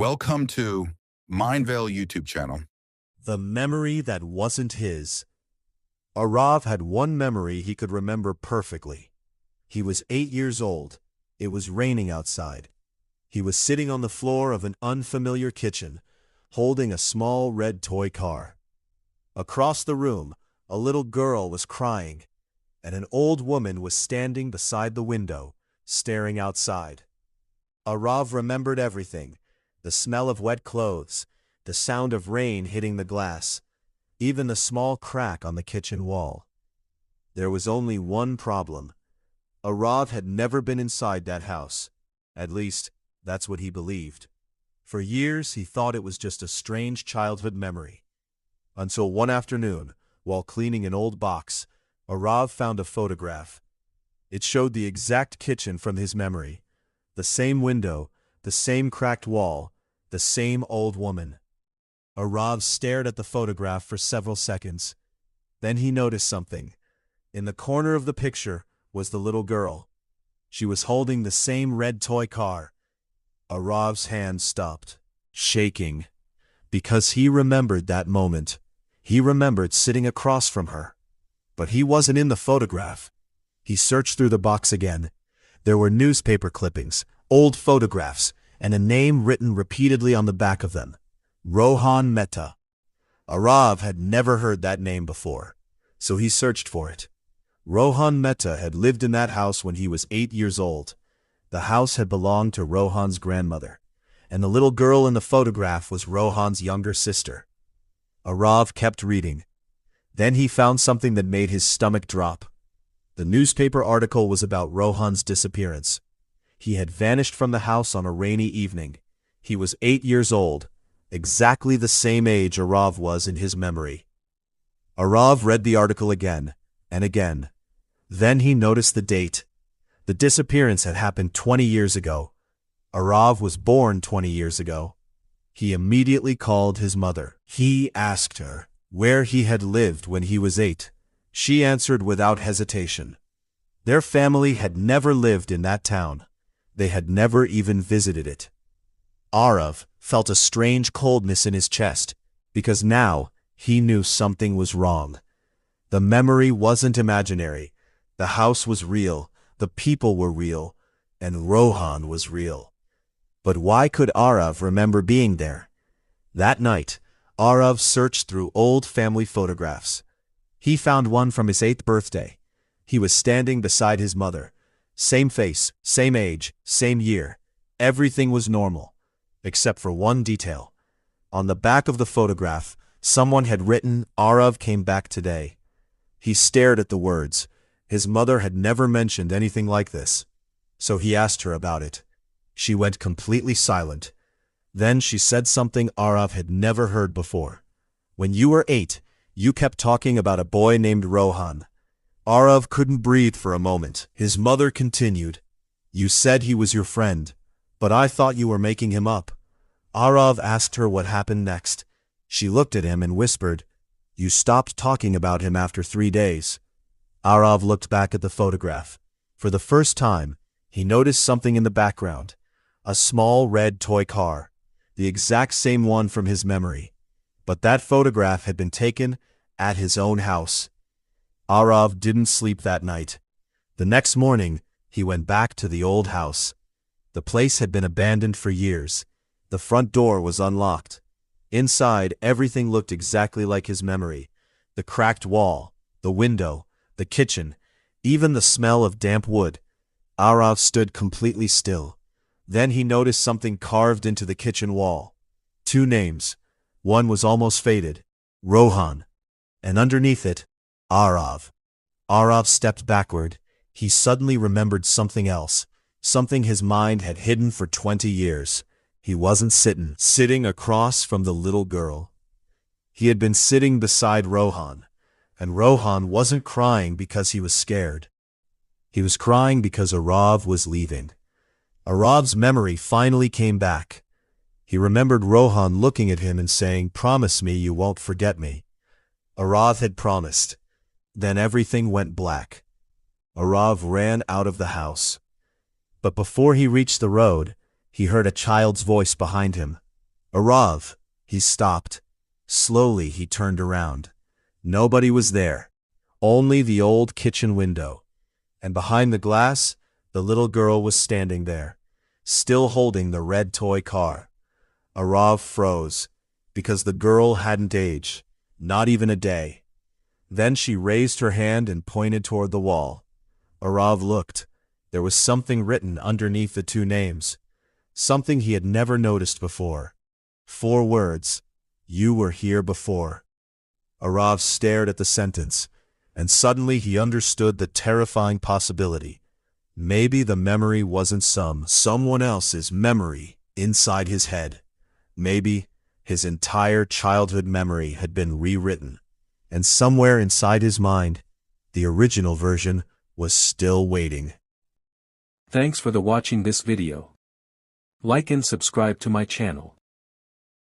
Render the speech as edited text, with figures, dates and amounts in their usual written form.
Welcome to Mindvale YouTube channel. The memory that wasn't his. Arav had one memory he could remember perfectly. He was 8 years old. It was raining outside. He was sitting on the floor of an unfamiliar kitchen, holding a small red toy car. Across the room, a little girl was crying, and an old woman was standing beside the window, staring outside. Arav remembered everything: the smell of wet clothes, the sound of rain hitting the glass, even the small crack on the kitchen wall. There was only one problem. Arav had never been inside that house. At least, that's what he believed. For years, he thought it was just a strange childhood memory. Until one afternoon, while cleaning an old box, Arav found a photograph. It showed the exact kitchen from his memory. The same window, the same cracked wall, the same old woman. Arav stared at the photograph for several seconds. Then he noticed something. In the corner of the picture was the little girl. She was holding the same red toy car. Arav's hand stopped, shaking, because he remembered that moment. He remembered sitting across from her. But he wasn't in the photograph. He searched through the box again. There were newspaper clippings, old photographs, and a name written repeatedly on the back of them: Rohan Mehta. Arav had never heard that name before, so he searched for it. Rohan Mehta had lived in that house when he was 8 years old. The house had belonged to Rohan's grandmother, and the little girl in the photograph was Rohan's younger sister. Arav kept reading. Then he found something that made his stomach drop. The newspaper article was about Rohan's disappearance. He had vanished from the house on a rainy evening. He was 8 years old, exactly the same age Arav was in his memory. Arav read the article again and again. Then he noticed the date. The disappearance had happened 20 years ago. Arav was born 20 years ago. He immediately called his mother. He asked her where he had lived when he was 8. She answered without hesitation. Their family had never lived in that town. They had never even visited it. Arav felt a strange coldness in his chest, because now he knew something was wrong. The memory wasn't imaginary. The house was real, the people were real, and Rohan was real. But why could Arav remember being there? That night, Arav searched through old family photographs. He found one from his 8th birthday. He was standing beside his mother. Same face, same age, same year. Everything was normal, except for one detail. On the back of the photograph, someone had written, "Arav came back today." He stared at the words. His mother had never mentioned anything like this. So he asked her about it. She went completely silent. Then she said something Arav had never heard before. "When you were 8, you kept talking about a boy named Rohan." Arav couldn't breathe for a moment. His mother continued, "You said he was your friend, but I thought you were making him up." Arav asked her what happened next. She looked at him and whispered, "You stopped talking about him after 3 days." Arav looked back at the photograph. For the first time, he noticed something in the background: a small red toy car, the exact same one from his memory. But that photograph had been taken at his own house. Arav didn't sleep that night. The next morning, he went back to the old house. The place had been abandoned for years. The front door was unlocked. Inside, everything looked exactly like his memory: the cracked wall, the window, the kitchen, even the smell of damp wood. Arav stood completely still. Then he noticed something carved into the kitchen wall. 2 names. One was almost faded: Rohan. And underneath it, Arav. Arav stepped backward. He suddenly remembered something else, something his mind had hidden for 20 years. He wasn't sitting across from the little girl. He had been sitting beside Rohan, and Rohan wasn't crying because he was scared. He was crying because Arav was leaving. Arav's memory finally came back. He remembered Rohan looking at him and saying, "Promise me you won't forget me." Arav had promised. Then everything went black. Arav ran out of the house. But before he reached the road, he heard a child's voice behind him. Arav, he stopped. Slowly he turned around. Nobody was there. Only the old kitchen window. And behind the glass, the little girl was standing there, still holding the red toy car. Arav froze, because the girl hadn't aged, not even a day. Then she raised her hand and pointed toward the wall. Arav looked. There was something written underneath the two names. Something he had never noticed before. 4 words. You were here before. Arav stared at the sentence, and suddenly he understood the terrifying possibility. Maybe the memory wasn't someone else's memory inside his head. Maybe his entire childhood memory had been rewritten, and somewhere inside his mind, the original version was still waiting. Thanks for watching this video. Like and subscribe to my channel.